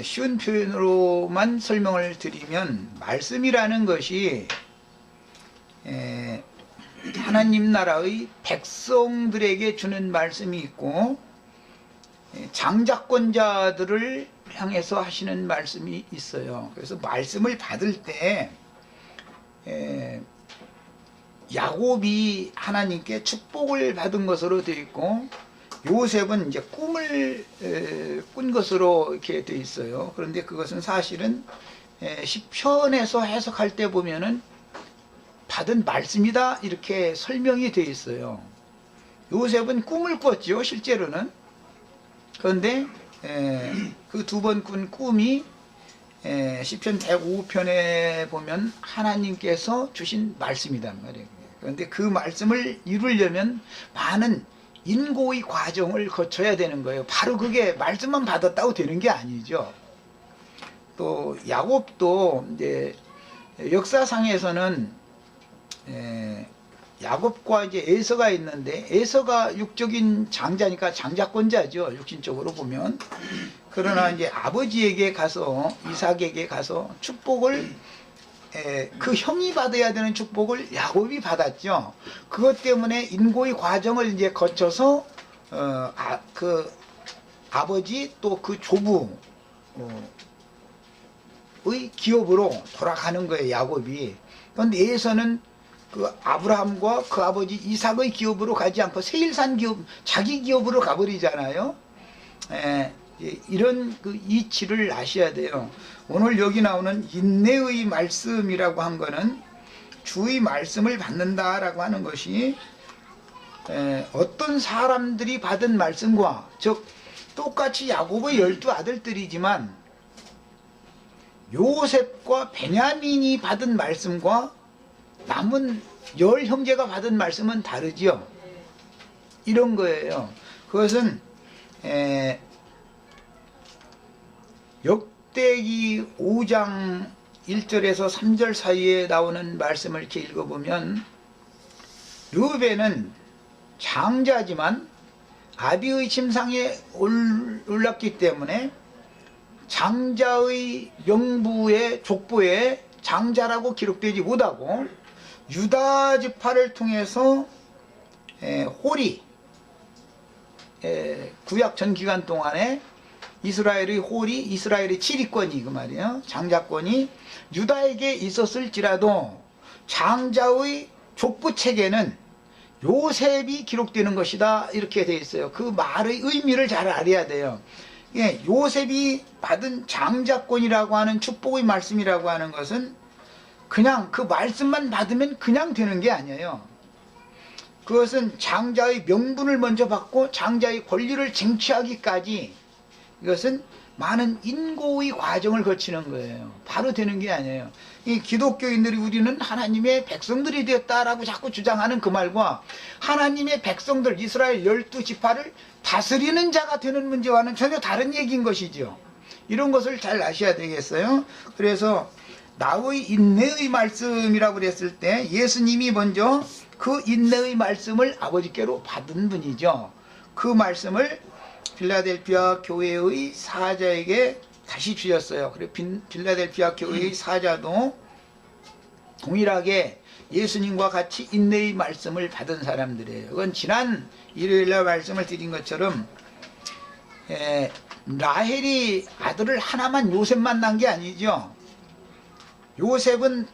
쉬운 표현으로만 설명을 드리면, 말씀이라는 것이 하나님 나라의 백성들에게 주는 말씀이 있고, 장자권자들을 향해서 하시는 말씀이 있어요. 그래서 말씀을 받을 때 야곱이 하나님께 축복을 받은 것으로 되어 있고, 요셉은 이제 꿈을 꾼 것으로 이렇게 되어 있어요. 그런데 그것은 사실은 시편에서 해석할 때 보면은 받은 말씀이다 이렇게 설명이 되어 있어요. 요셉은 꿈을 꿨죠, 실제로는. 그런데 그 두 번 꾼 꿈이 시편 105편에 보면 하나님께서 주신 말씀이란 말이에요. 그런데 그 말씀을 이루려면 많은 인고의 과정을 거쳐야 되는 거예요. 바로 그게 말씀만 받았다고 되는 게 아니죠. 또 야곱도 이제 역사상에서는 야곱과 이제 에서가 있는데, 에서가 육적인 장자니까 장자권자죠, 육신적으로 보면. 그러나 이제 아버지에게 가서, 이삭에게 가서 축복을, 그 형이 받아야 되는 축복을 야곱이 받았죠. 그것 때문에 인고의 과정을 이제 거쳐서 그 아버지 또 그 조부의 기업으로 돌아가는 거예요, 야곱이. 그런데 에서는 그 아브라함과 그 아버지 이삭의 기업으로 가지 않고 세일산 기업, 자기 기업으로 가버리잖아요. 이런 그 이치를 아셔야 돼요. 오늘 여기 나오는 인내의 말씀이라고 한 거는 주의 말씀을 받는다라고 하는 것이 어떤 사람들이 받은 말씀과, 즉 똑같이 야곱의 12아들들이지만 요셉과 베냐민이 받은 말씀과 남은 10형제가 받은 말씀은 다르지요. 이런 거예요. 그것은 역대기 5장 1절에서 3절 사이에 나오는 말씀을 이렇게 읽어보면, 르우벤은 장자지만 아비의 침상에 올랐기 때문에 장자의 명부의 족보에 장자라고 기록되지 못하고, 유다 지파를 통해서 홀이, 구약 전 기간 동안에 이스라엘의 홀이, 이스라엘의 지리권이, 그 말이에요, 장자권이 유다에게 있었을지라도 장자의 족부 책에는 요셉이 기록되는 것이다 이렇게 되어 있어요. 그 말의 의미를 잘 알아야 돼요. 요셉이 받은 장자권이라고 하는 축복의 말씀이라고 하는 것은 그냥 그 말씀만 받으면 그냥 되는 게 아니에요. 그것은 장자의 명분을 먼저 받고 장자의 권리를 쟁취하기까지, 이것은 많은 인고의 과정을 거치는 거예요. 바로 되는 게 아니에요. 이 기독교인들이 우리는 하나님의 백성들이 되었다라고 자꾸 주장하는 그 말과 하나님의 백성들, 이스라엘 12지파를 다스리는 자가 되는 문제와는 전혀 다른 얘기인 것이죠. 이런 것을 잘 아셔야 되겠어요. 그래서 나의 인내의 말씀이라고 그랬을 때 예수님이 먼저 그 인내의 말씀을 아버지께로 받은 분이죠. 그 말씀을 필라델피아 교회의 사자에게 다시 주셨어요. 그리고 필라델피아 교회의 사자도 동일하게 예수님과 같이 인내의 말씀을 받은 사람들이에요. 그건 지난 일요일날 말씀을 드린 것처럼 라헬이 아들을 하나만, 요셉만 낳은 게 아니죠. 요셉은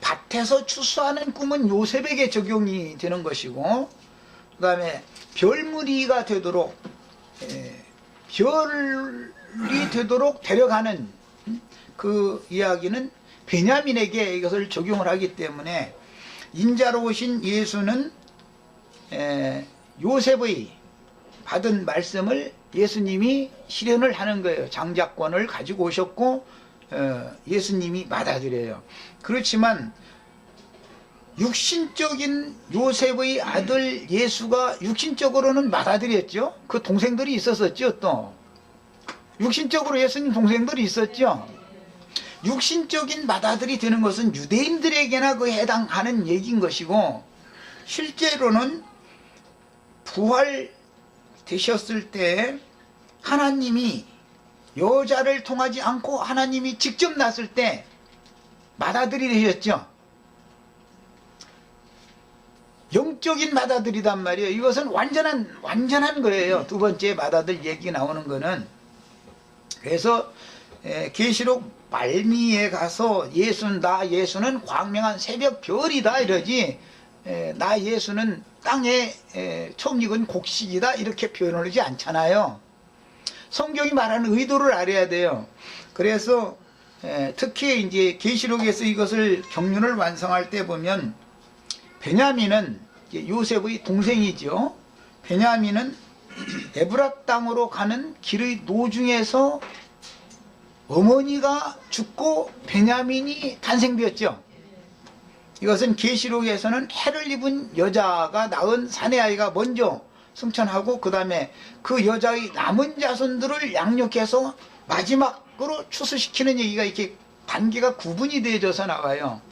밭에서 추수하는 꿈은 요셉에게 적용이 되는 것이고, 그 다음에 별무리가 되도록, 별이 되도록 데려가는 그 이야기는 베냐민에게 이것을 적용을 하기 때문에, 인자로 오신 예수는 요셉의 받은 말씀을 예수님이 실현을 하는 거예요. 장자권을 가지고 오셨고 예수님이 받아들여요. 그렇지만 육신적인 요셉의 아들 예수가 육신적으로는 받아들였죠. 그 동생들이 있었었죠. 또 육신적으로 예수님 동생들이 있었죠. 육신적인 맏아들이 되는 것은 유대인들에게나 그 해당하는 얘기인 것이고, 실제로는 부활되셨을 때 하나님이 여자를 통하지 않고 하나님이 직접 났을 때 맏아들이 되셨죠. 영적인 맏아들이단 말이에요. 이것은 완전한 거예요. 두 번째 맏아들 얘기 나오는 거는. 그래서 계시록 말미에 가서 나 예수는 광명한 새벽 별이다 이러지, 나 예수는 땅에 처음 익은 곡식이다 이렇게 표현을 하지 않잖아요. 성경이 말하는 의도를 알아야 돼요. 그래서 특히 이제 계시록에서 이것을 경륜을 완성할 때 보면, 베냐민은 요셉의 동생이죠. 베냐민은 에브라 땅으로 가는 길의 노중에서 어머니가 죽고 베냐민이 탄생되었죠. 이것은 계시록에서는 해를 입은 여자가 낳은 사내아이가 먼저 승천하고 그 다음에 그 여자의 남은 자손들을 양육해서 마지막으로 추수시키는 얘기가 이렇게 단계가 구분이 되어져서 나와요.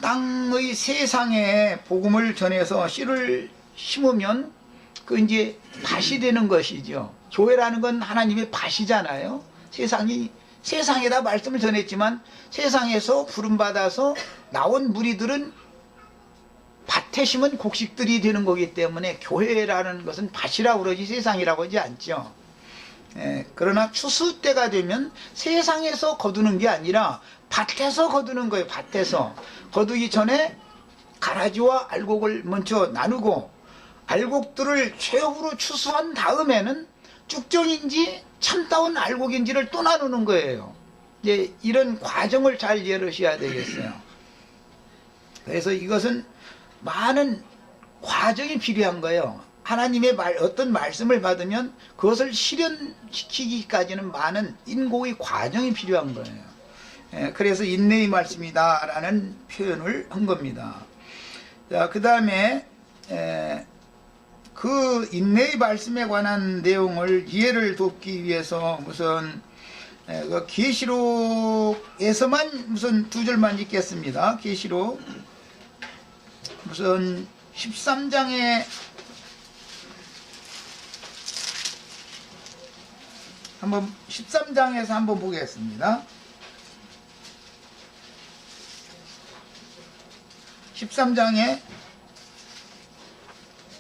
땅의 세상에 복음을 전해서 씨를 심으면 그 이제 밭이 되는 것이죠. 교회라는 건 하나님의 밭이잖아요. 세상에다 말씀을 전했지만 세상에서 부름받아서 나온 무리들은 밭에 심은 곡식들이 되는 거기 때문에 교회라는 것은 밭이라고 그러지 세상이라고 하지 않죠. 그러나 추수 때가 되면 세상에서 거두는 게 아니라 밭에서 거두는 거예요. 밭에서 거두기 전에 가라지와 알곡을 먼저 나누고 알곡들을 최후로 추수한 다음에는 쭉정인지 참다운 알곡인지를 또 나누는 거예요. 이제 이런 과정을 잘 이해하셔야 되겠어요. 그래서 이것은 많은 과정이 필요한 거예요. 하나님의 어떤 말씀을 받으면 그것을 실현시키기까지는 많은 인고의 과정이 필요한 거예요. 그래서 인내의 말씀이다 라는 표현을 한 겁니다. 자, 그 다음에 그 인내의 말씀에 관한 내용을 이해를 돕기 위해서 무슨 그 계시록에서만 무슨 두 절만 읽겠습니다. 계시록 무슨 13장에 한번 13장에서 한번 보겠습니다. 13장에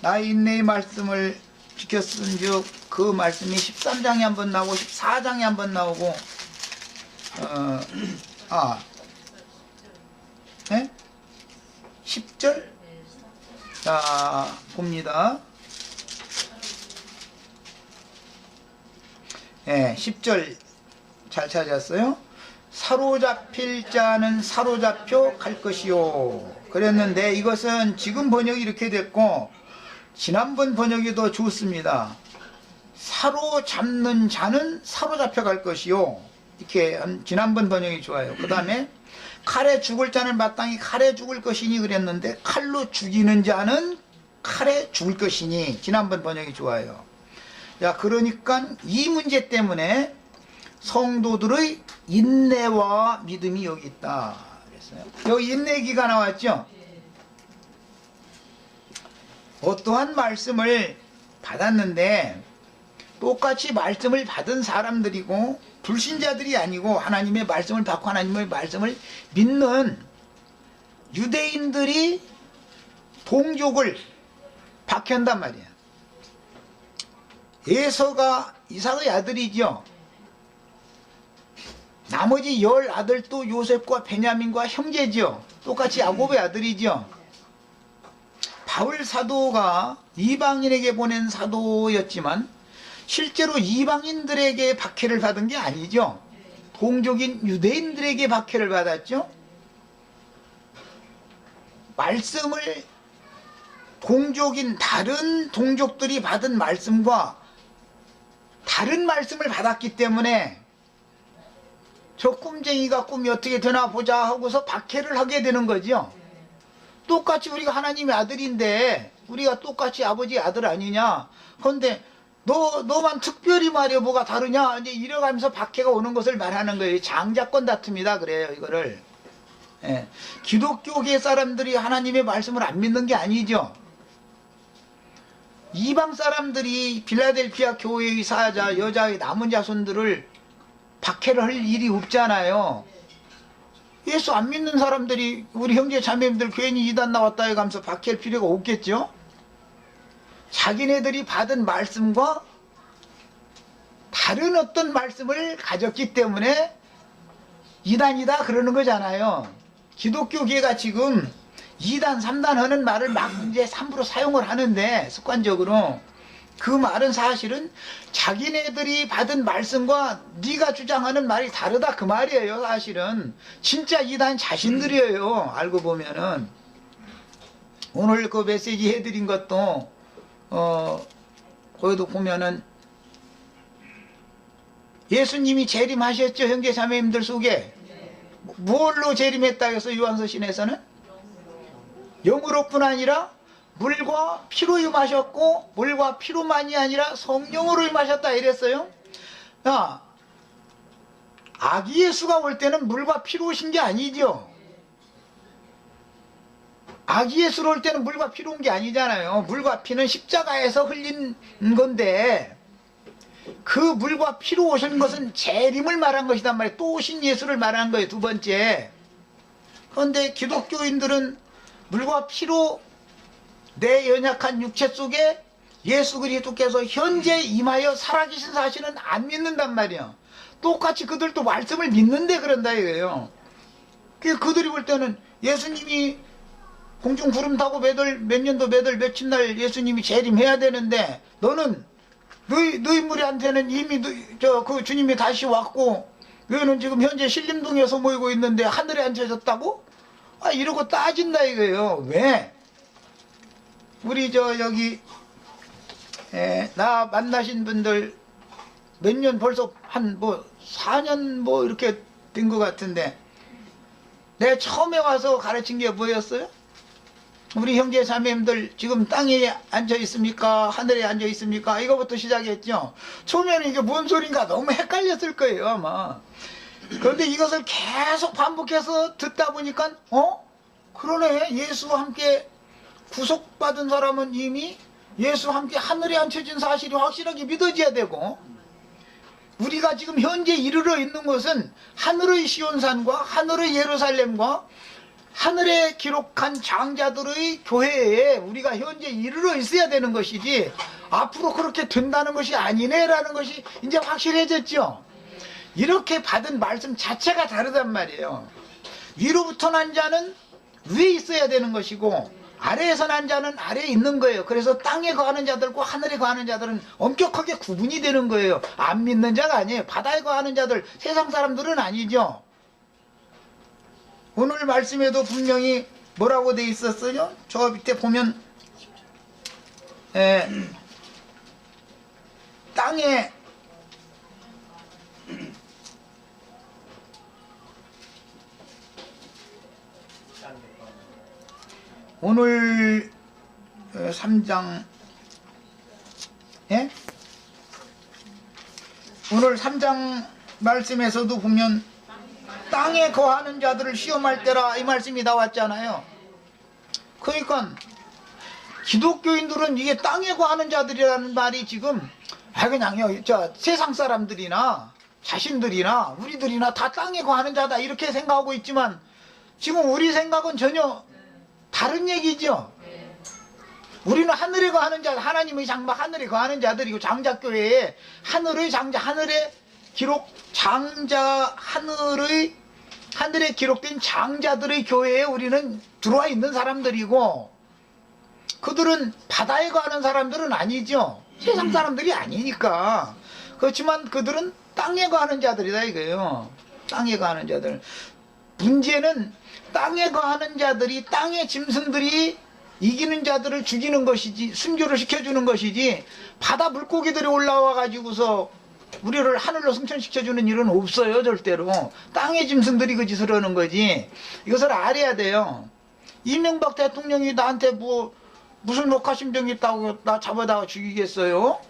나의 인내의 말씀을 지켰은즉 그 말씀이 13장에 한번 나오고 14장에 한번 나오고 10절 자 봅니다. 10절 잘 찾았어요. 사로잡힐 자는 사로잡혀 갈 것이요 그랬는데 이것은 지금 번역이 이렇게 됐고 지난번 번역이 더 좋습니다. 사로잡는 자는 사로잡혀 갈 것이요 이렇게 지난번 번역이 좋아요. 그 다음에 칼에 죽을 자는 마땅히 칼에 죽을 것이니 그랬는데 칼로 죽이는 자는 칼에 죽을 것이니 지난번 번역이 좋아요. 자, 그러니까 이 문제 때문에 성도들의 인내와 믿음이 여기 있다 그랬어요. 여기 인내기가 나왔죠. 어떠한 말씀을 받았는데 똑같이 말씀을 받은 사람들이고 불신자들이 아니고 하나님의 말씀을 받고 하나님의 말씀을 믿는 유대인들이 동족을 박해한단 말이야. 에서가 이삭의 아들이죠. 나머지 10 아들도 요셉과 베냐민과 형제죠. 똑같이 야곱의 아들이죠. 바울 사도가 이방인에게 보낸 사도였지만 실제로 이방인들에게 박해를 받은 게 아니죠. 동족인 유대인들에게 박해를 받았죠. 말씀을 동족인 다른 동족들이 받은 말씀과 다른 말씀을 받았기 때문에 저 꿈쟁이가 꿈이 어떻게 되나 보자 하고서 박해를 하게 되는 거죠. 똑같이 우리가 하나님의 아들인데 우리가 똑같이 아버지 아들 아니냐. 그런데 너만 특별히 말이야 뭐가 다르냐. 이제 이래가면서 박해가 오는 것을 말하는 거예요. 장자권 다툼이다 그래요 이거를. 기독교계 사람들이 하나님의 말씀을 안 믿는 게 아니죠. 이방 사람들이 빌라델피아 교회의 사자, 여자의 남은 자손들을 박해를 할 일이 없잖아요. 예수 안 믿는 사람들이 우리 형제 자매님들 괜히 이단 나왔다 해가면서 박해할 필요가 없겠죠. 자기네들이 받은 말씀과 다른 어떤 말씀을 가졌기 때문에 이단이다 그러는 거잖아요. 기독교계가 지금 2단, 3단 하는 말을 막 이제 함부로 사용을 하는데 습관적으로 그 말은 사실은 자기네들이 받은 말씀과 네가 주장하는 말이 다르다 그 말이에요. 사실은 진짜 2단 자신들이에요. 알고 보면은 오늘 그 메시지 해드린 것도 거기도 보면은 예수님이 재림하셨죠. 형제 자매님들 속에 무엇로 재림했다 해서 요한서신에서는 영으로뿐 아니라 물과 피로 임하셨고 물과 피로만이 아니라 성령으로 임하셨다 이랬어요. 야, 아기 예수가 올 때는 물과 피로 오신 게 아니죠. 아기 예수로 올 때는 물과 피로 온 게 아니잖아요. 물과 피는 십자가에서 흘린 건데 그 물과 피로 오신 것은 재림을 말한 것이단 말이에요. 또 오신 예수를 말한 거예요. 두 번째. 그런데 기독교인들은 물과 피로 내 연약한 육체 속에 예수 그리스도께서 현재 임하여 살아계신 사실은 안 믿는단 말이에요. 똑같이 그들도 말씀을 믿는데 그런다 이거예요. 그들이 볼 때는 예수님이 공중 구름 타고 몇 년도 며칠 날 예수님이 재림해야 되는데 너는 너희 무리한테는 이미 그 주님이 다시 왔고 너희는 지금 현재 신림동에서 모이고 있는데 하늘에 앉아졌다고? 이러고 따진다 이거예요. 왜? 우리 여기 나 만나신 분들 몇 년 벌써 한 4년 이렇게 된 것 같은데 내가 처음에 와서 가르친 게 뭐였어요? 우리 형제 자매님들 지금 땅에 앉아 있습니까? 하늘에 앉아 있습니까? 이거부터 시작했죠. 처음에는 이게 뭔 소린가 너무 헷갈렸을 거예요 아마. 그런데 이것을 계속 반복해서 듣다 보니까 그러네. 예수와 함께 구속받은 사람은 이미 예수와 함께 하늘에 앉혀진 사실이 확실하게 믿어져야 되고 우리가 지금 현재 이르러 있는 것은 하늘의 시온산과 하늘의 예루살렘과 하늘에 기록한 장자들의 교회에 우리가 현재 이르러 있어야 되는 것이지 앞으로 그렇게 된다는 것이 아니네라는 것이 이제 확실해졌죠. 이렇게 받은 말씀 자체가 다르단 말이에요. 위로부터 난 자는 위에 있어야 되는 것이고 아래에서 난 자는 아래에 있는 거예요. 그래서 땅에 거하는 자들과 하늘에 거하는 자들은 엄격하게 구분이 되는 거예요. 안 믿는 자가 아니에요. 바다에 거하는 자들, 세상 사람들은 아니죠. 오늘 말씀에도 분명히 뭐라고 돼 있었어요? 저 밑에 보면 땅에 오늘 3장 오늘 3장 말씀에서도 보면 땅에 거하는 자들을 시험할 때라 이 말씀이 나왔잖아요. 그러니까 기독교인들은 이게 땅에 거하는 자들이라는 말이 지금 그냥요 세상 사람들이나 자신들이나 우리들이나 다 땅에 거하는 자다 이렇게 생각하고 있지만 지금 우리 생각은 전혀 다른 얘기죠. 우리는 하늘에 거하는 자, 하나님의 장막 하늘에 거하는 자들이고 장자교회에 하늘의 장자, 하늘에 기록 장자, 하늘에 기록된 장자들의 교회에 우리는 들어와 있는 사람들이고 그들은 바다에 거하는 사람들은 아니죠. 세상 사람들이 아니니까. 그렇지만 그들은 땅에 거하는 자들이다 이거예요. 땅에 거하는 자들. 문제는 땅에 거하는 자들이 땅의 짐승들이 이기는 자들을 죽이는 것이지 순교를 시켜주는 것이지 바다 물고기들이 올라와 가지고서 우리를 하늘로 승천시켜주는 일은 없어요. 절대로. 땅의 짐승들이 그 짓을 하는 거지. 이것을 알아야 돼요. 이명박 대통령이 나한테 무슨 녹화심정이 있다고 나 잡아다가 죽이겠어요?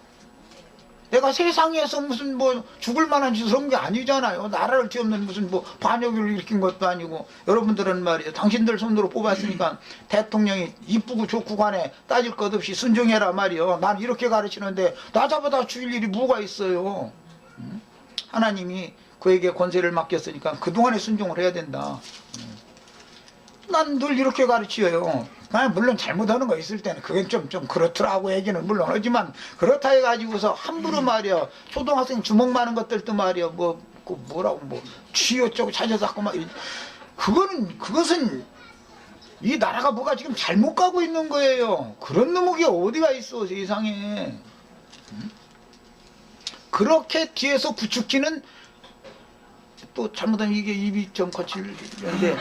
내가 세상에서 무슨 뭐 죽을 만한 짓을 한 게 아니잖아요. 나라를 뒤엎는 무슨 뭐 반역을 일으킨 것도 아니고. 여러분들은 말이에요, 당신들 손으로 뽑았으니까 대통령이 이쁘고 좋고 간에 따질 것 없이 순종해라 말이요. 난 이렇게 가르치는데 나 잡아다 죽일 일이 뭐가 있어요. 하나님이 그에게 권세를 맡겼으니까 그동안에 순종을 해야 된다. 난 늘 이렇게 가르쳐요. 물론 잘못하는 거 있을 때는 그게 좀 그렇더라고 얘기는 물론 하지만, 그렇다 해가지고서 함부로 말이야 초등학생 주먹 많은 것들도 말이야 뭐라고 쥐 어쩌고 찾아서 하고 막, 그것은 이 나라가 뭐가 지금 잘못 가고 있는 거예요. 그런 놈이 어디가 있어 세상에. 그렇게 뒤에서 부추기는, 또 잘못하면 이게 입이 좀 거칠는데,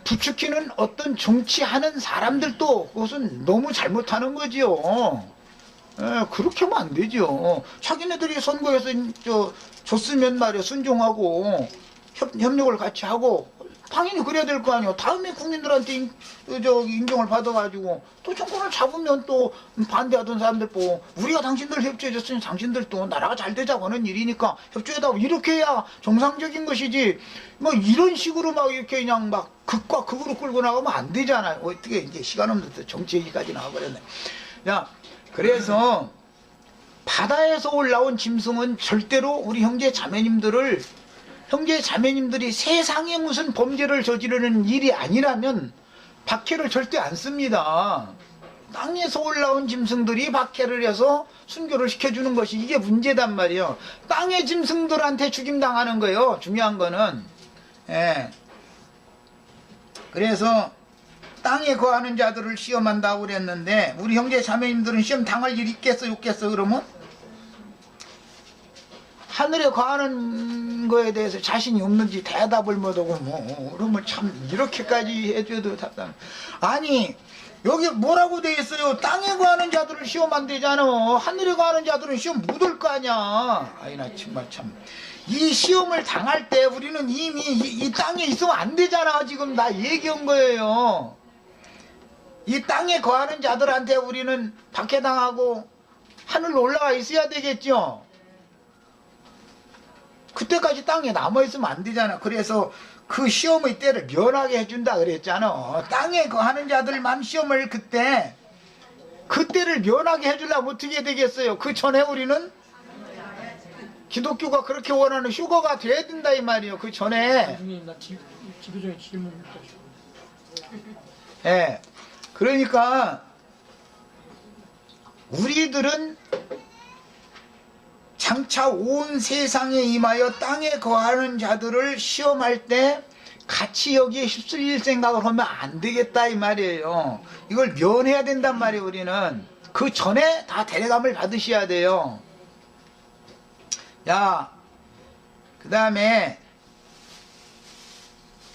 부추기는 어떤 정치하는 사람들도 그것은 너무 잘못하는 거지요. 그렇게 하면 안 되죠. 자기네들이 선거에서 줬으면 말이야 순종하고 협력을 같이 하고, 당연히 그래야 될 거 아니에요. 다음에 국민들한테 인정을 받아가지고 또 정권을 잡으면 또 반대하던 사람들 보고, 우리가 당신들 협조해줬으니 당신들 또 나라가 잘 되자고 하는 일이니까 협조해다오, 이렇게 해야 정상적인 것이지, 뭐 이런 식으로 막 이렇게 그냥 막 극과 극으로 끌고 나가면 안 되잖아요. 어떻게 이제 시간 없는데 정치 얘기까지 나와버렸네. 야, 그래서 바다에서 올라온 짐승은 절대로 우리 형제 자매님들이 세상에 무슨 범죄를 저지르는 일이 아니라면 박해를 절대 안 씁니다. 땅에서 올라온 짐승들이 박해를 해서 순교를 시켜주는 것이 이게 문제단 말이에요. 땅의 짐승들한테 죽임당하는 거예요. 중요한 거는. 그래서 땅에 거하는 자들을 시험한다고 그랬는데, 우리 형제 자매님들은 시험 당할 일이 있겠어 없겠어? 그러면 하늘에 거하는 거에 대해서 자신이 없는지 대답을 못하고 그러면 참 이렇게까지 해줘도 답답. 아니 여기 뭐라고 돼 있어요? 땅에 거하는 자들을 시험 안 되잖아. 하늘에 거하는 자들은 시험 못 올 거 아니야. 아이 나 정말 참, 이 시험을 당할 때 우리는 이미 이 땅에 있으면 안 되잖아. 지금 나 얘기한 거예요. 이 땅에 거하는 자들한테 우리는 박해당하고 하늘로 올라가 있어야 되겠죠. 그때까지 땅에 남아있으면 안 되잖아. 그래서 그 시험의 때를 면하게 해준다 그랬잖아. 땅에 거하는 자들만 시험을 그때를 면하게 해주려면 어떻게 되겠어요? 그 전에 우리는 기독교가 그렇게 원하는 휴거가 돼야 된다 이 말이에요. 그 전에. 나 지도적인 질문. 그러니까 우리들은 장차 온 세상에 임하여 땅에 거하는 자들을 시험할 때 같이 여기에 휩쓸릴 생각을 하면 안 되겠다 이 말이에요. 이걸 면해야 된단 말이에요. 우리는 그 전에 다 대례감을 받으셔야 돼요. 그 다음에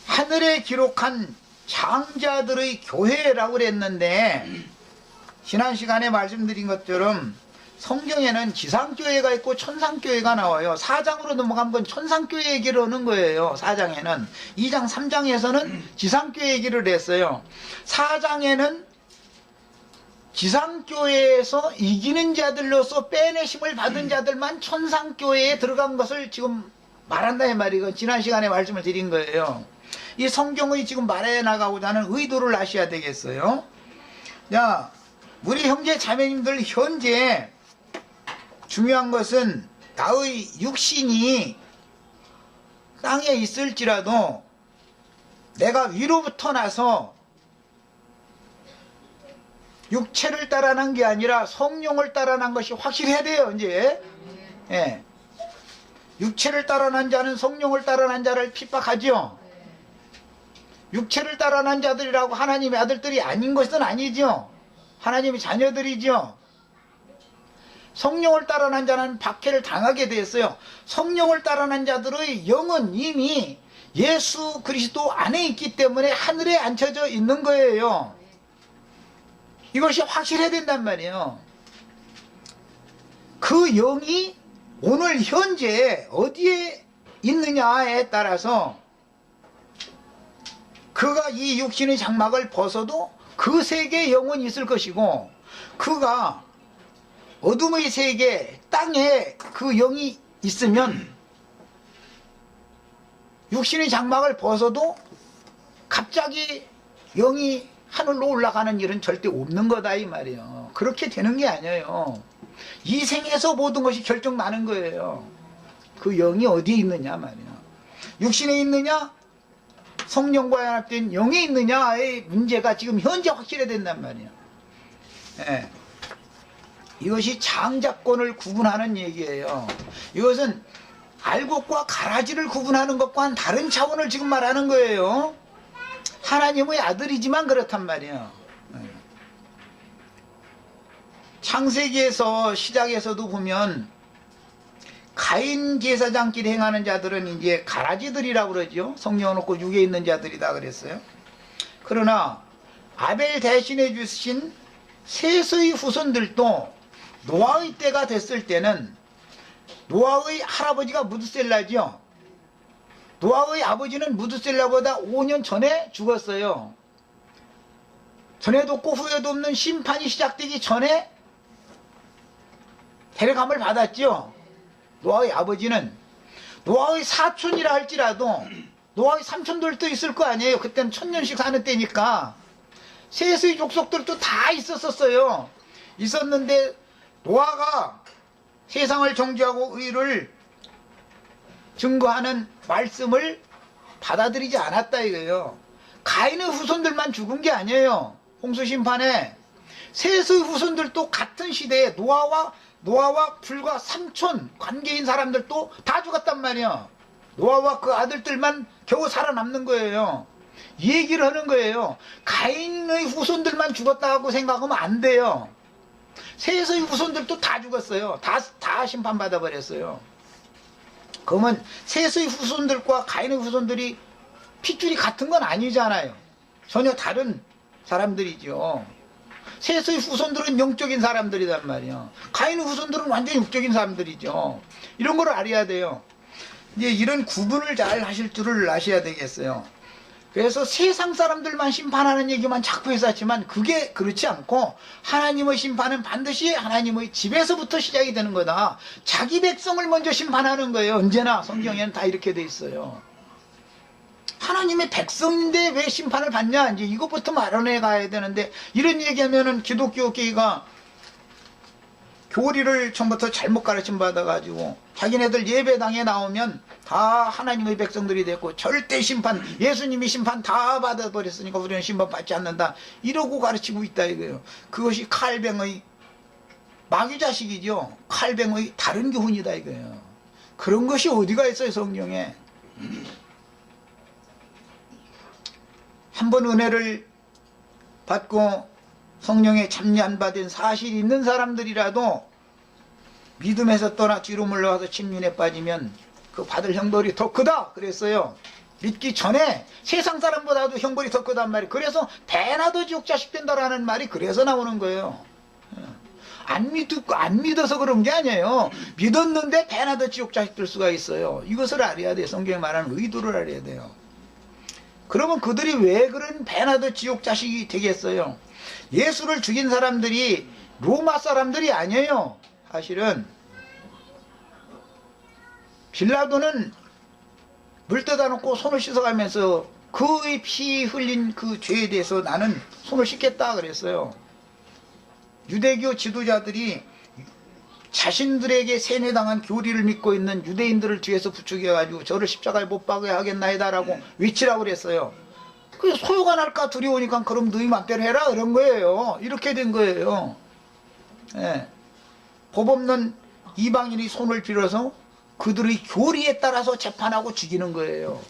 하늘에 기록한 장자들의 교회라고 그랬는데, 지난 시간에 말씀드린 것처럼 성경에는 지상교회가 있고 천상교회가 나와요. 4장으로 넘어간 건 천상교회 얘기를 하는 거예요. 4장에는. 2장 3장에서는 지상교회 얘기를 했어요. 4장에는 지상교회에서 이기는 자들로서 빼내심을 받은 자들만 천상교회에 들어간 것을 지금 말한다 이 말이고, 지난 시간에 말씀을 드린 거예요. 이 성경의 지금 말해 나가고자 하는 의도를 아셔야 되겠어요. 우리 형제 자매님들, 현재 중요한 것은 나의 육신이 땅에 있을지라도 내가 위로부터 나서 육체를 따라난 게 아니라 성령을 따라난 것이 확실해야 돼요. 이제 육체를 따라난 자는 성령을 따라난 자를 핍박하죠. 육체를 따라난 자들이라고 하나님의 아들들이 아닌 것은 아니죠. 하나님의 자녀들이죠. 성령을 따라난 자는 박해를 당하게 되었어요. 성령을 따라난 자들의 영은 이미 예수 그리스도 안에 있기 때문에 하늘에 앉혀져 있는 거예요. 이것이 확실해야 된단 말이에요. 그 영이 오늘 현재 어디에 있느냐에 따라서 그가 이 육신의 장막을 벗어도 그 세계에 영혼이 있을 것이고, 그가 어둠의 세계 땅에 그 영이 있으면 육신의 장막을 벗어도 갑자기 영이 하늘로 올라가는 일은 절대 없는 거다 이 말이에요. 그렇게 되는 게 아니에요. 이 생에서 모든 것이 결정나는 거예요. 그 영이 어디에 있느냐 말이에요. 육신에 있느냐 성령과 연합된 영에 있느냐의 문제가 지금 현재 확실해야 된단 말이에요. 예. 이것이 장자권을 구분하는 얘기예요. 이것은 알곡과 가라지를 구분하는 것과는 다른 차원을 지금 말하는 거예요. 하나님의 아들이지만 그렇단 말이에요. 창세기에서 시작에서도 보면 가인 제사장끼리 행하는 자들은 이제 가라지들이라고 그러죠. 성령 놓고 육에 있는 자들이다 그랬어요. 그러나 아벨 대신해 주신 셋의 후손들도 노아의 때가 됐을 때는 노아의 할아버지가 무드셀라죠. 노아의 아버지는 무드셀라보다 5년 전에 죽었어요. 전에도 없고 후에도 없는 심판이 시작되기 전에 데려감을 받았죠. 노아의 아버지는 노아의 사촌이라 할지라도 노아의 삼촌들도 있을 거 아니에요. 그때는 1000년씩 사는 때니까 셋의 족속들도 다 있었어요. 있었는데 노아가 세상을 정죄하고 의를 증거하는 말씀을 받아들이지 않았다 이거예요. 가인의 후손들만 죽은 게 아니에요. 홍수 심판에 셋의 후손들도 같은 시대에 노아와 불과 삼촌 관계인 사람들도 다 죽었단 말이야. 노아와 그 아들들만 겨우 살아남는 거예요. 이 얘기를 하는 거예요. 가인의 후손들만 죽었다고 생각하면 안 돼요. 셋의 후손들도 다 죽었어요. 다 심판받아 버렸어요. 그러면 셋의 후손들과 가인의 후손들이 핏줄이 같은 건 아니잖아요. 전혀 다른 사람들이죠. 셋의 후손들은 영적인 사람들이란 말이에요. 가인의 후손들은 완전 육적인 사람들이죠. 이런 걸 알아야 돼요. 이제 이런 구분을 잘 하실 줄을 아셔야 되겠어요. 그래서 세상 사람들만 심판하는 얘기만 자꾸 했었지만 그게 그렇지 않고 하나님의 심판은 반드시 하나님의 집에서부터 시작이 되는 거다. 자기 백성을 먼저 심판하는 거예요. 언제나 성경에는 다 이렇게 돼 있어요. 하나님의 백성인데 왜 심판을 받냐? 이제 이것부터 마련해 가야 되는데 이런 얘기하면은 기독교 교회가 교리를 처음부터 잘못 가르침 받아가지고 자기네들 예배당에 나오면 다 하나님의 백성들이 됐고 절대 심판, 예수님이 심판 다 받아버렸으니까 우리는 심판 받지 않는다 이러고 가르치고 있다 이거예요. 그것이 칼뱅의 마귀자식이죠. 칼뱅의 다른 교훈이다 이거예요. 그런 것이 어디가 있어요 성경에. 한번 은혜를 받고 성령에 참여 안 받은 사실이 있는 사람들이라도 믿음에서 떠나 뒤로 물러가서 침륜에 빠지면 그 받을 형벌이 더 크다 그랬어요. 믿기 전에 세상 사람보다도 형벌이 더 크단 말이에요. 그래서 배나도 지옥 자식 된다라는 말이 그래서 나오는 거예요. 안 믿어서 그런 게 아니에요. 믿었는데 배나도 지옥 자식 될 수가 있어요. 이것을 알아야 돼요. 성경에 말하는 의도를 알아야 돼요. 그러면 그들이 왜 그런 배나도 지옥 자식이 되겠어요? 예수를 죽인 사람들이 로마 사람들이 아니에요. 사실은 빌라도는 물 떠다 놓고 손을 씻어가면서 그의 피 흘린 그 죄에 대해서 나는 손을 씻겠다 그랬어요. 유대교 지도자들이 자신들에게 세뇌당한 교리를 믿고 있는 유대인들을 뒤에서 부추겨가지고 저를 십자가에 못 박아야 하겠나이다라고 외치라고 그랬어요. 그 소요가 날까 두려우니까 그럼 너희 맘대로 해라 그런 거예요. 이렇게 된 거예요. 예. 법 없는 이방인이 손을 빌어서 그들의 교리에 따라서 재판하고 죽이는 거예요.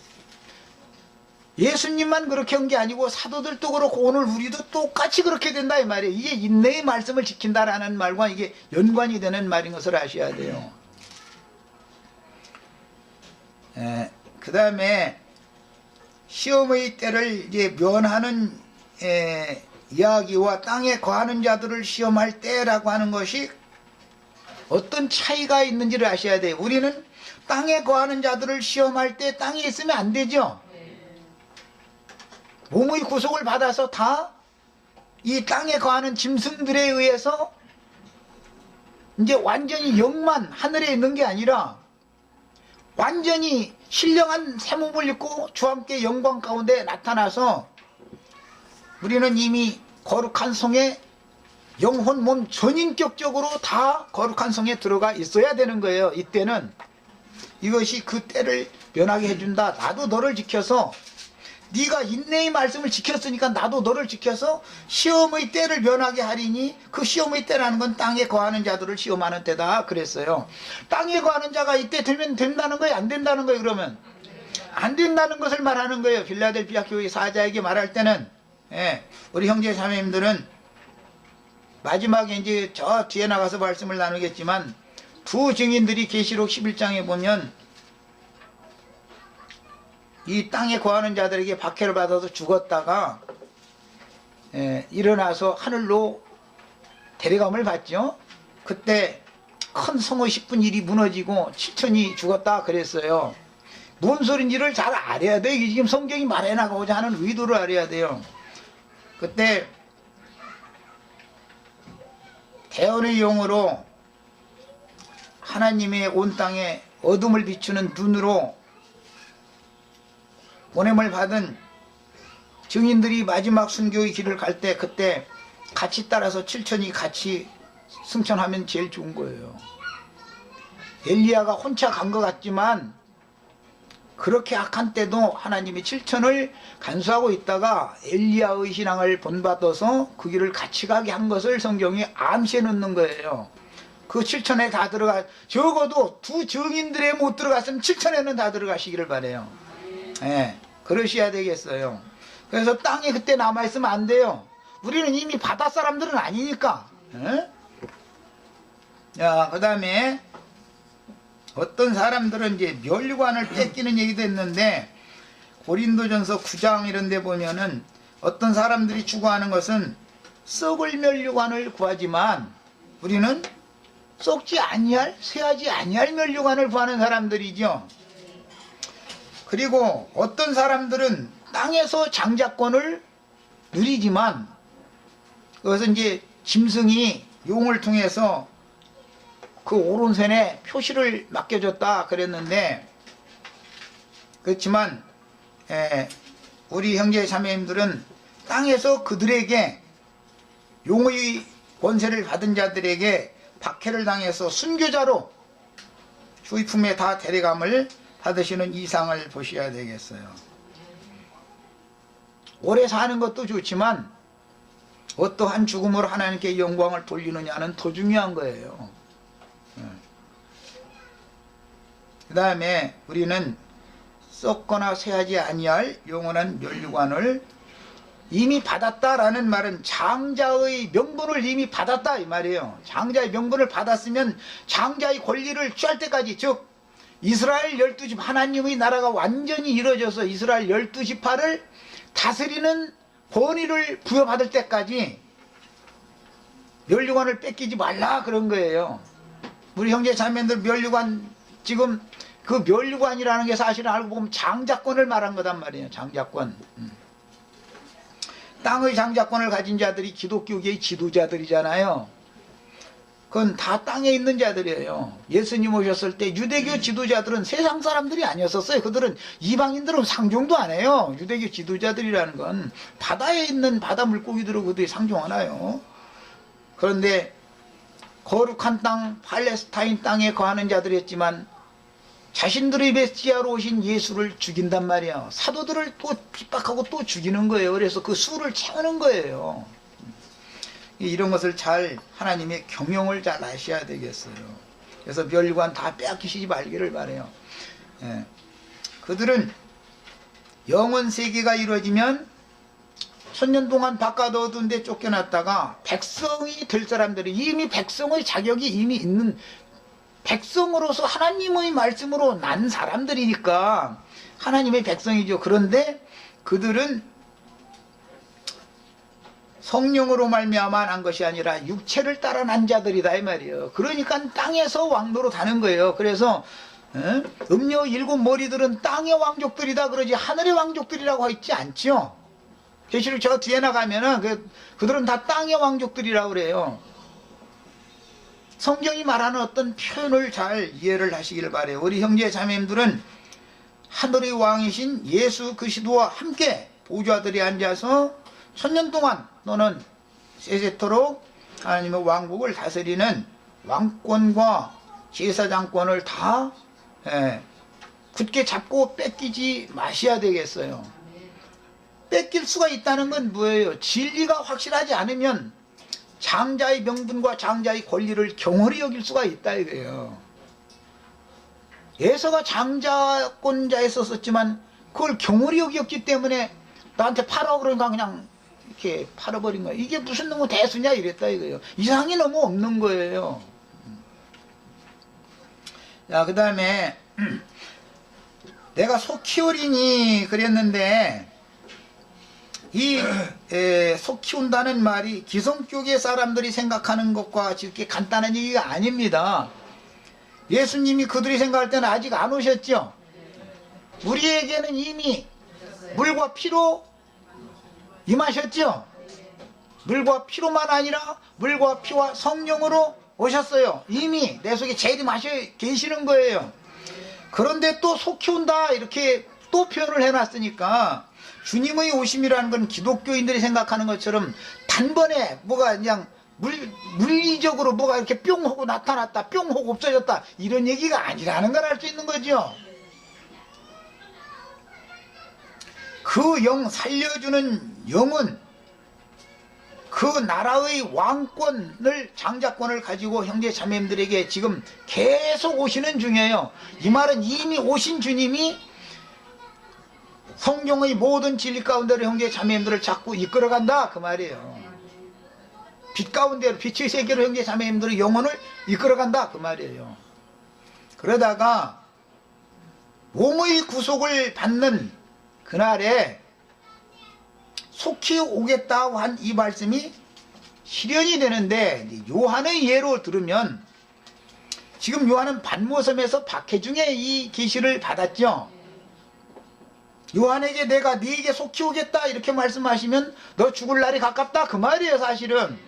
예수님만 그렇게 한 게 아니고 사도들도 그렇고 오늘 우리도 똑같이 그렇게 된다 이 말이에요. 이게 인내의 말씀을 지킨다라는 말과 이게 연관이 되는 말인 것을 아셔야 돼요. 그 다음에 시험의 때를 이제 면하는 이야기와 땅에 거하는 자들을 시험할 때라고 하는 것이 어떤 차이가 있는지를 아셔야 돼요. 우리는 땅에 거하는 자들을 시험할 때 땅에 있으면 안 되죠. 몸의 구속을 받아서 다 이 땅에 거하는 짐승들에 의해서 이제 완전히 영만 하늘에 있는 게 아니라 완전히 신령한 새 몸을 입고 주와 함께 영광 가운데 나타나서 우리는 이미 거룩한 성에 영혼 몸 전인격적으로 다 거룩한 성에 들어가 있어야 되는 거예요. 이때는 이것이 그 때를 면하게 해준다. 나도 너를 지켜서 네가 인내의 말씀을 지켰으니까 나도 너를 지켜서 시험의 때를 면하게 하리니, 그 시험의 때라는 건 땅에 거하는 자들을 시험하는 때다 그랬어요. 땅에 거하는 자가 이때 되면 된다는 거예요, 안 된다는 거예요? 그러면 안 된다는 것을 말하는 거예요. 빌라델피아 교회 사자에게 말할 때는. 우리 형제 자매님들은 마지막에 이제 저 뒤에 나가서 말씀을 나누겠지만, 두 증인들이 계시록 11장에 보면 이 땅에 거하는 자들에게 박해를 받아서 죽었다가 일어나서 하늘로 데려감을 받죠. 그때 큰 성의 10분 1이 무너지고 7천이 죽었다 그랬어요. 뭔 소린지를 잘 알아야 돼요. 이게 지금 성경이 말해 나가고자 하는 의도를 알아야 돼요. 그때 대언의 용으로 하나님의 온 땅에 어둠을 비추는 눈으로 보냄을 받은 증인들이 마지막 순교의 길을 갈 때, 그때 같이 따라서 7천이 같이 승천하면 제일 좋은 거예요. 엘리야가 혼자 간 것 같지만 그렇게 악한 때도 하나님이 7천을 간수하고 있다가 엘리야의 신앙을 본받아서 그 길을 같이 가게 한 것을 성경이 암시해 놓는 거예요. 그 7천에 다 들어가, 적어도 두 증인들에 못 들어갔으면 7천에는 다 들어가시기를 바래요. 그러셔야 되겠어요. 그래서 땅에 그때 남아있으면 안 돼요. 우리는 이미 바다 사람들은 아니니까. 그 다음에 어떤 사람들은 이제 멸류관을 뺏기는 얘기도 했는데, 고린도전서 9장 이런 데 보면은 어떤 사람들이 추구하는 것은 썩을 멸류관을 구하지만, 우리는 썩지 아니할, 쇠하지 아니할 멸류관을 구하는 사람들이죠. 그리고 어떤 사람들은 땅에서 장자권을 누리지만, 그것은 이제 짐승이 용을 통해서 그 오른손에 표시를 맡겨줬다 그랬는데, 그렇지만 우리 형제 자매님들은 땅에서 그들에게 용의 권세를 받은 자들에게 박해를 당해서 순교자로 주의 품에 다 데려감을 받으시는 이상을 보셔야 되겠어요. 오래 사는 것도 좋지만 어떠한 죽음으로 하나님께 영광을 돌리느냐는 더 중요한 거예요. 그 다음에 우리는 썩거나 쇠하지 아니할 영원한 멸류관을 이미 받았다라는 말은 장자의 명분을 이미 받았다 이 말이에요. 장자의 명분을 받았으면 장자의 권리를 취할 때까지, 즉 이스라엘 12집 하나님의 나라가 완전히 이루어져서 이스라엘 12지파를 다스리는 권위를 부여받을 때까지 멸류관을 뺏기지 말라 그런 거예요. 우리 형제 자매들 멸류관, 지금 그 멸류관이라는 게 사실은 알고 보면 장자권을 말한 거단 말이에요. 장자권. 땅의 장자권을 가진 자들이 기독교계의 지도자들이잖아요. 그건 다 땅에 있는 자들이에요. 예수님 오셨을 때 유대교 지도자들은 세상 사람들이 아니었었어요. 그들은, 이방인들은 상종도 안 해요. 유대교 지도자들이라는 건 바다에 있는 바다 물고기들을 그들이 상종하나요? 그런데 거룩한 땅 팔레스타인 땅에 거하는 자들이었지만 자신들의 메시아로 오신 예수를 죽인단 말이에요. 사도들을 또 핍박하고 또 죽이는 거예요. 그래서 그 수를 채우는 거예요. 이런 것을 잘, 하나님의 경영을 잘 아셔야 되겠어요. 그래서 멸류관 다 빼앗기시지 말기를 바라요. 그들은 영원 세계가 이루어지면 천년 동안 바깥 어두운 데 쫓겨났다가 백성이 될 사람들이, 이미 백성의 자격이 이미 있는, 백성으로서 하나님의 말씀으로 난 사람들이니까 하나님의 백성이죠. 그런데 그들은 성령으로 말미암아 난 것이 아니라 육체를 따라 난 자들이다 이 말이에요. 그러니까 땅에서 왕노로 다는 거예요. 그래서 음녀 7 머리들은 땅의 왕족들이다 그러지 하늘의 왕족들이라고 있지 않죠. 계시록 저 뒤에 나가면은 그들은 다 땅의 왕족들이라고 그래요. 성경이 말하는 어떤 표현을 잘 이해를 하시기를 바래요. 우리 형제 자매님들은 하늘의 왕이신 예수 그리스도와 함께 보좌들이 앉아서 천년 동안 너는 세세토록 하나님의 왕국을 다스리는 왕권과 제사장권을 다 굳게 잡고 뺏기지 마셔야 되겠어요. 뺏길 수가 있다는 건 뭐예요? 진리가 확실하지 않으면 장자의 명분과 장자의 권리를 경홀히 여길 수가 있다 이거예요. 예서가 장자권자에 썼었지만 그걸 경홀히 여겼기 때문에 나한테 팔아 그러니까 그냥 이렇게 팔아버린 거예요. 이게 무슨 너무 대수냐 이랬다 이거예요. 이상이 너무 없는 거예요. 자, 그 다음에 내가 소 키우리니 그랬는데 이 소 키운다는 말이 기성교계 사람들이 생각하는 것과 이렇게 간단한 얘기가 아닙니다. 예수님이 그들이 생각할 때는 아직 안 오셨죠. 우리에게는 이미 물과 피로 임하셨죠. 물과 피로만 아니라 물과 피와 성령으로 오셨어요. 이미 내 속에 재림하셔 계시는 거예요. 그런데 또 소 키운다 이렇게 또 표현을 해놨으니까 주님의 오심이라는 건 기독교인들이 생각하는 것처럼 단번에 뭐가 그냥 물리적으로 뭐가 이렇게 뿅 하고 나타났다 뿅 하고 없어졌다 이런 얘기가 아니라는 걸 알 수 있는 거죠. 그 영 살려주는 영은 그 나라의 왕권을 장자권을 가지고 형제 자매님들에게 지금 계속 오시는 중이에요. 이 말은 이미 오신 주님이 성경의 모든 진리 가운데로 형제 자매님들을 자꾸 이끌어간다 그 말이에요. 빛 가운데로 빛의 세계로 형제 자매님들의 영혼을 이끌어간다 그 말이에요. 그러다가 몸의 구속을 받는 그날에 속히 오겠다고 한 이 말씀이 실현이 되는데 요한의 예로 들으면 지금 요한은 반모섬에서 박해중에 이 계시를 받았죠. 요한에게 내가 네게 속히 오겠다 이렇게 말씀하시면 너 죽을 날이 가깝다 그 말이에요. 사실은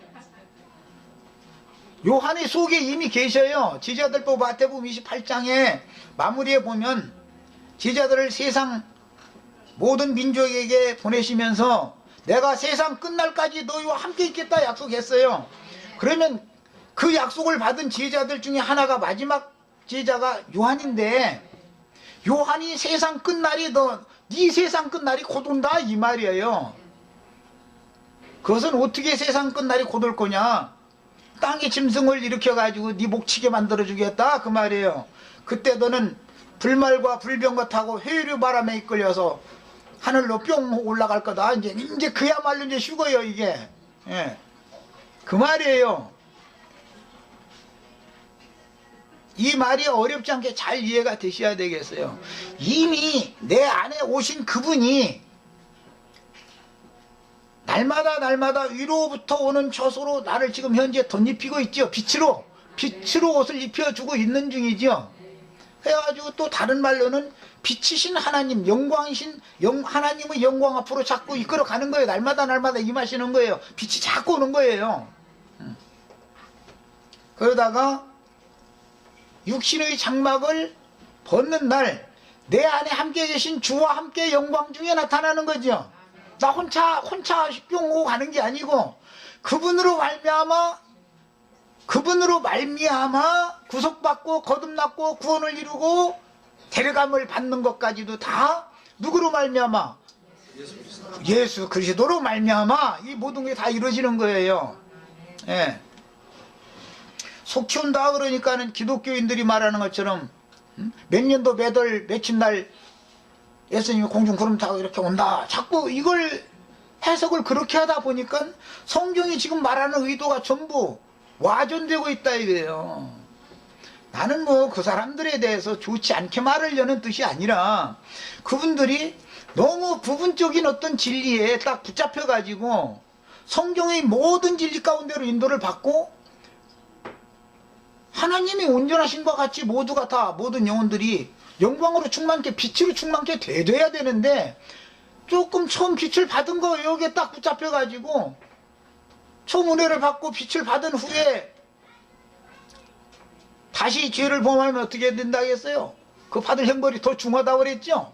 요한의 속에 이미 계셔요. 제자들법 마태복음 28장에 마무리에 보면 제자들을 세상 모든 민족에게 보내시면서 내가 세상 끝날까지 너희와 함께 있겠다 약속했어요. 그러면 그 약속을 받은 제자들 중에 하나가 마지막 제자가 요한인데 요한이 세상 끝날이 네 세상 끝날이 곧 온다 이 말이에요. 그것은 어떻게 세상 끝날이 곧 올 거냐? 땅에 짐승을 일으켜가지고 네 목치게 만들어주겠다 그 말이에요. 그때 너는 불말과 불병과 타고 회류 바람에 이끌려서 하늘로 뿅 올라갈 거다. 이제 그야말로 이제 휴거예요 이게. 예. 그 말이에요. 이 말이 어렵지 않게 잘 이해가 되셔야 되겠어요. 이미 내 안에 오신 그분이 날마다 위로부터 오는 처소로 나를 지금 현재 덧입히고 있죠. 빛으로 옷을 입혀주고 있는 중이죠. 해가지고 또 다른 말로는 빛이신 하나님, 영광이신 하나님의 영광 앞으로 자꾸 이끌어가는 거예요. 날마다 임하시는 거예요. 빛이 자꾸 오는 거예요. 그러다가 육신의 장막을 벗는 날 내 안에 함께 계신 주와 함께 영광 중에 나타나는 거죠. 나 혼자 뿅 오고 가는 게 아니고 그분으로 말미암아 구속받고 거듭났고 구원을 이루고 데려감을 받는 것까지도 다 누구로 말미암아? 예수 그리스도로 말미암아 이 모든 게 다 이루어지는 거예요. 예. 소 키운다 그러니까는 기독교인들이 말하는 것처럼 몇 년도 몇 월 며칠 날 예수님이 공중 구름 타고 이렇게 온다 자꾸 이걸 해석을 그렇게 하다 보니까 성경이 지금 말하는 의도가 전부 와전되고 있다 이거예요. 나는 뭐 그 사람들에 대해서 좋지 않게 말하려는 뜻이 아니라 그분들이 너무 부분적인 어떤 진리에 딱 붙잡혀 가지고 성경의 모든 진리 가운데로 인도를 받고 하나님이 온전하신 것 같이 모두가 다 모든 영혼들이 영광으로 충만케 빛으로 충만케 돼야 되는데 조금 처음 빛을 받은 거 여기에 딱 붙잡혀 가지고 처음 은혜를 받고 빛을 받은 후에 다시 죄를 범하면 어떻게 된다겠어요? 그 받을 형벌이 더 중하다고 그랬죠?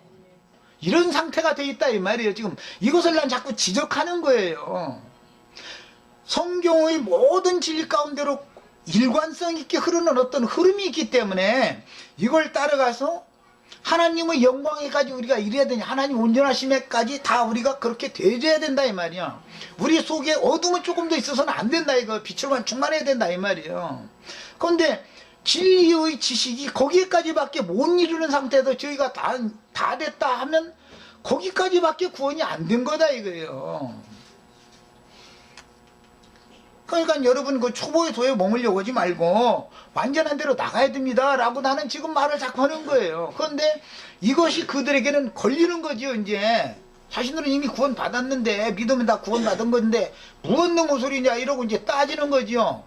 이런 상태가 돼 있다 이 말이에요. 지금 이것을 난 자꾸 지적하는 거예요. 성경의 모든 진리 가운데로 일관성 있게 흐르는 어떤 흐름이 있기 때문에 이걸 따라가서 하나님의 영광에까지 우리가 이래야 되냐, 하나님 온전하심에까지 다 우리가 그렇게 되어야 된다 이 말이야. 우리 속에 어둠은 조금 더 있어서는 안 된다 이거. 빛으로만 충만해야 된다 이 말이에요. 그런데 진리의 지식이 거기까지밖에 못 이루는 상태에서 저희가 다 됐다 하면 거기까지밖에 구원이 안 된 거다 이거예요. 그러니까 여러분 그 초보의 도에 머물려고 하지 말고 완전한 대로 나가야 됩니다 라고 나는 지금 말을 자꾸 하는 거예요. 그런데 이것이 그들에게는 걸리는 거죠. 이제 자신들은 이미 구원 받았는데, 믿으면 다 구원 받은 건데 무슨 놈의 소리냐 이러고 이제 따지는 거죠.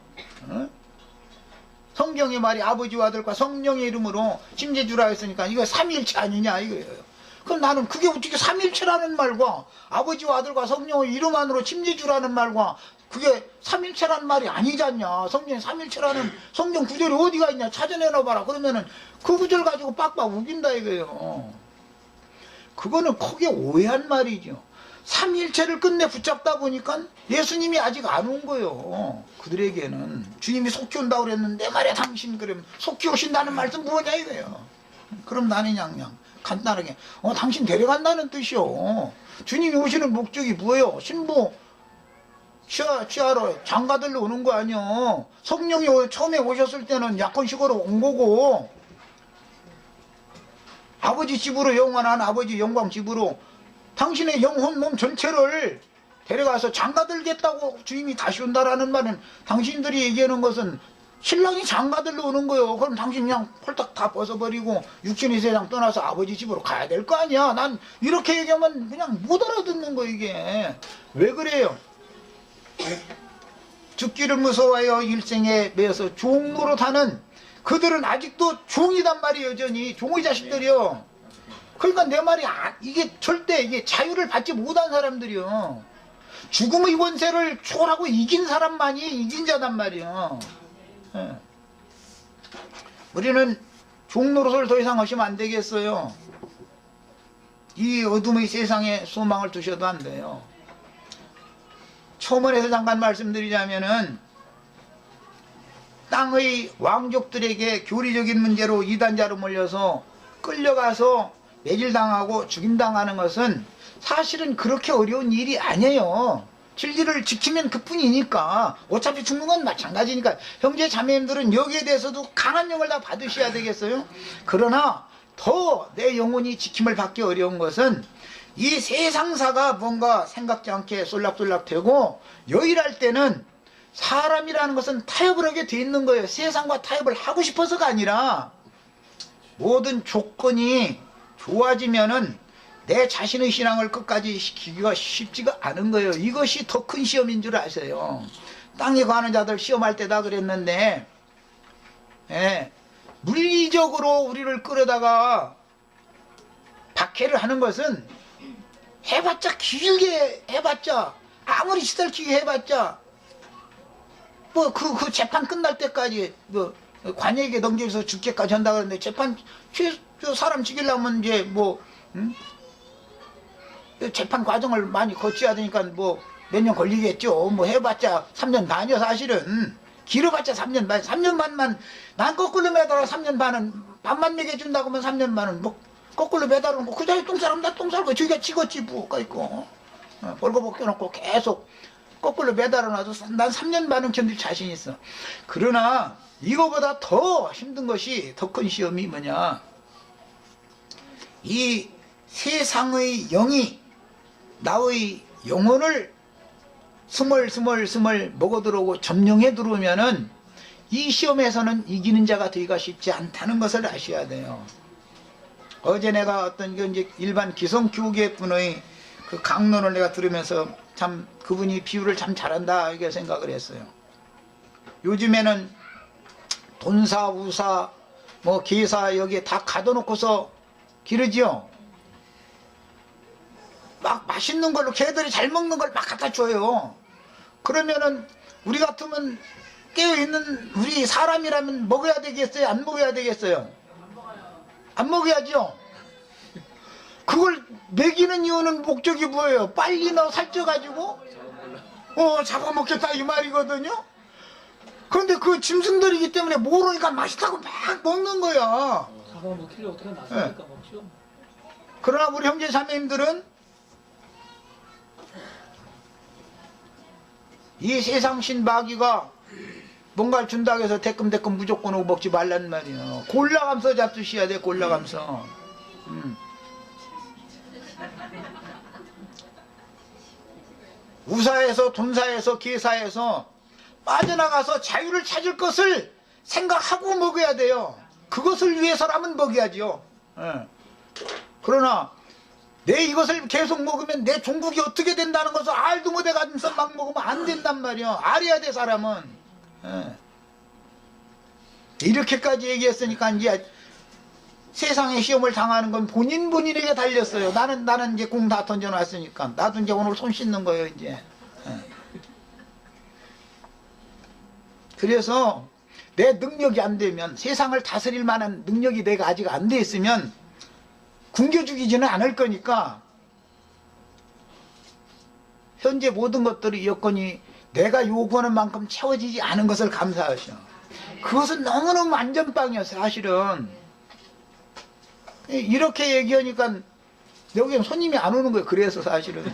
어? 성경의 말이 아버지와 아들과 성령의 이름으로 침례주라 했으니까 이거 삼위일체 아니냐 이거예요. 그럼 나는 그게 어떻게 삼위일체라는 말과 아버지와 아들과 성령의 이름만으로 침례주라는 말과 그게 삼일체라는 말이 아니잖냐. 성경에 삼일체라는 성경 구절이 어디가 있냐 찾아내놔봐라. 그러면은 그 구절 가지고 빡빡 우긴다 이거예요. 그거는 크게 오해한 말이죠. 삼일체를 끝내 붙잡다 보니까 예수님이 아직 안 온 거예요. 그들에게는 주님이 속히 온다고 그랬는데 말이야 당신 그럼 속히 오신다는 말씀 뭐냐 이거예요. 그럼 나는 양양 간단하게 당신 데려간다는 뜻이요. 주님이 오시는 목적이 뭐예요? 신부 취하러 장가들로 오는 거 아니요. 성령이 처음에 오셨을 때는 약혼식으로 온 거고 아버지 집으로, 영원한 아버지 영광 집으로 당신의 영혼 몸 전체를 데려가서 장가들겠다고 주님이 다시 온다라는 말은 당신들이 얘기하는 것은 신랑이 장가들로 오는 거예요. 그럼 당신 그냥 홀딱 다 벗어버리고 육신의 세상 떠나서 아버지 집으로 가야 될 거 아니야. 난 이렇게 얘기하면 그냥 못 알아듣는 거 이게. 왜 그래요? 죽기를 무서워하여 일생에 매여서 종 노릇하는 그들은 아직도 종이단 말이에요. 여전히 종의 자식들이요. 그러니까 내 말이 이게 절대 이게 자유를 받지 못한 사람들이요. 죽음의 권세를 초월하고 이긴 사람만이 이긴 자단 말이에요. 예. 우리는 종 노릇을 더 이상 하시면 안 되겠어요. 이 어둠의 세상에 소망을 두셔도 안 돼요. 초문에서 잠깐 말씀드리자면은 땅의 왕족들에게 교리적인 문제로 이단자로 몰려서 끌려가서 매질당하고 죽임당하는 것은 사실은 그렇게 어려운 일이 아니에요. 진리를 지키면 그뿐이니까. 어차피 죽는 건 마찬가지니까. 형제 자매님들은 여기에 대해서도 강한 영을 다 받으셔야 되겠어요. 그러나 더 내 영혼이 지킴을 받기 어려운 것은 이 세상사가 뭔가 생각지 않게 쏠락쏠락 되고 여일할 때는 사람이라는 것은 타협을 하게 돼 있는 거예요. 세상과 타협을 하고 싶어서가 아니라 모든 조건이 좋아지면은 내 자신의 신앙을 끝까지 지키기가 쉽지가 않은 거예요. 이것이 더 큰 시험인 줄 아세요. 땅에 가는 자들 시험할 때다 그랬는데 물리적으로 우리를 끌어다가 박해를 하는 것은 해봤자 길게 해봤자 아무리 시달키게 해봤자 뭐 그 재판 끝날 때까지 뭐 관에게 넘겨서 죽게까지 한다 그러는데 재판 사람 죽이려면 이제 뭐 재판 과정을 많이 거쳐야 되니까 뭐 몇 년 걸리겠죠. 뭐 해봤자 3년 반이요. 사실은 길어봤자 3년 반. 3년 반만 난 거꾸로 매달아 3년 반은 반만 매겨준다고 하면 3년 반은 뭐 거꾸로 매달아놓고 그 자리에 똥 싸면 나 똥 쌀고 저기가 찍었지 뭐가 있고 벌거벗겨놓고 계속 거꾸로 매달아놔도 난 3년 반은 견딜 자신 있어. 그러나 이거보다 더 힘든 것이 더 큰 시험이 뭐냐, 이 세상의 영이 나의 영혼을 스멀스멀 먹어들어오고 점령해 들어오면은 이 시험에서는 이기는 자가 되기가 쉽지 않다는 것을 아셔야 돼요. 어제 내가 어떤 이제 일반 기성교계 분의 그 강론을 내가 들으면서 참 그분이 비유를 참 잘한다 이렇게 생각을 했어요. 요즘에는 돈사, 우사, 뭐 기사 여기에 다 가둬놓고서 기르지요. 막 맛있는 걸로 걔들이 잘 먹는 걸 막 갖다 줘요. 그러면은 우리 같으면 깨어있는 우리 사람이라면 먹어야 되겠어요? 안 먹어야 되겠어요? 안 먹어야죠. 그걸 먹이는 이유는 목적이 뭐예요? 빨리 너 살쪄가지고 잡아먹겠다 이 말이거든요. 그런데 그 짐승들이기 때문에 모르니까 맛있다고 막 먹는 거야. 잡아먹히려고 어떻게 나서니까 먹죠. 그러나 우리 형제 자매님들은 이 세상 신마귀가 뭔가를 준다고 해서 대끔대끔 무조건 오고 먹지 말란 말이에요. 골라감서 잡수셔야 돼. 골라감서. 우사에서 돈사에서 계사에서 빠져나가서 자유를 찾을 것을 생각하고 먹어야 돼요. 그것을 위해서라면 먹여야죠. 그러나 내 이것을 계속 먹으면 내 종국이 어떻게 된다는 것을 알도 못해가면서 막 먹으면 안 된단 말이에요. 알아야 돼 사람은. 이렇게까지 얘기했으니까 이제 세상에 시험을 당하는 건 본인에게 달렸어요. 나는 이제 공 다 던져놨으니까 나도 이제 오늘 손 씻는 거예요 이제. 그래서 내 능력이 안 되면, 세상을 다스릴 만한 능력이 내가 아직 안 돼 있으면 굶겨 죽이지는 않을 거니까 현재 모든 것들이 여건이 내가 요구하는 만큼 채워지지 않은 것을 감사하셔. 그것은 너무너무 안전빵이었어요 사실은. 이렇게 얘기하니까 여기 손님이 안 오는 거예요. 그래서 사실은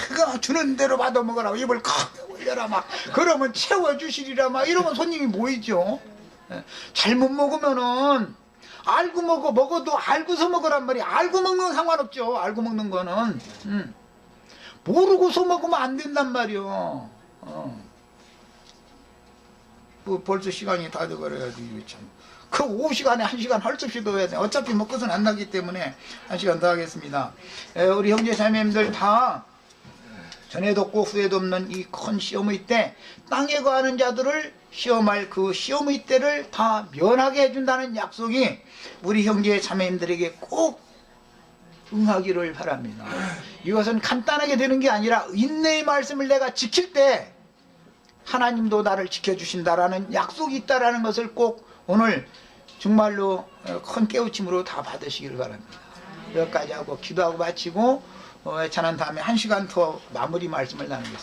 그거 주는 대로 받아 먹으라고 입을 칵 올려라 막 그러면 채워주시리라 막 이러면 손님이 모이죠. 잘못 먹으면은 알고 먹어도 알고서 먹으란 말이야. 알고 먹는 건 상관없죠. 알고 먹는 거는 모르고서 먹으면 안 된단 말이요. 뭐 벌써 시간이 다 돼버려가지고 참. 그 오후 시간에 1시간 할 수 없이 더 해야 돼. 어차피 먹고서는 안 나기 때문에 1시간 더 하겠습니다. 우리 형제 자매님들 다 전에도 없고 후에도 없는 이 큰 시험의 때, 땅에 거하는 자들을 시험할 그 시험의 때를 다 면하게 해준다는 약속이 우리 형제 자매님들에게 꼭 응하기를 바랍니다. 이것은 간단하게 되는 게 아니라 인내의 말씀을 내가 지킬 때 하나님도 나를 지켜주신다라는 약속이 있다라는 것을 꼭 오늘 정말로 큰 깨우침으로 다 받으시기를 바랍니다. 여기까지 하고 기도하고 마치고 찬한 다음에 1시간 더 마무리 말씀을 나누겠습니다.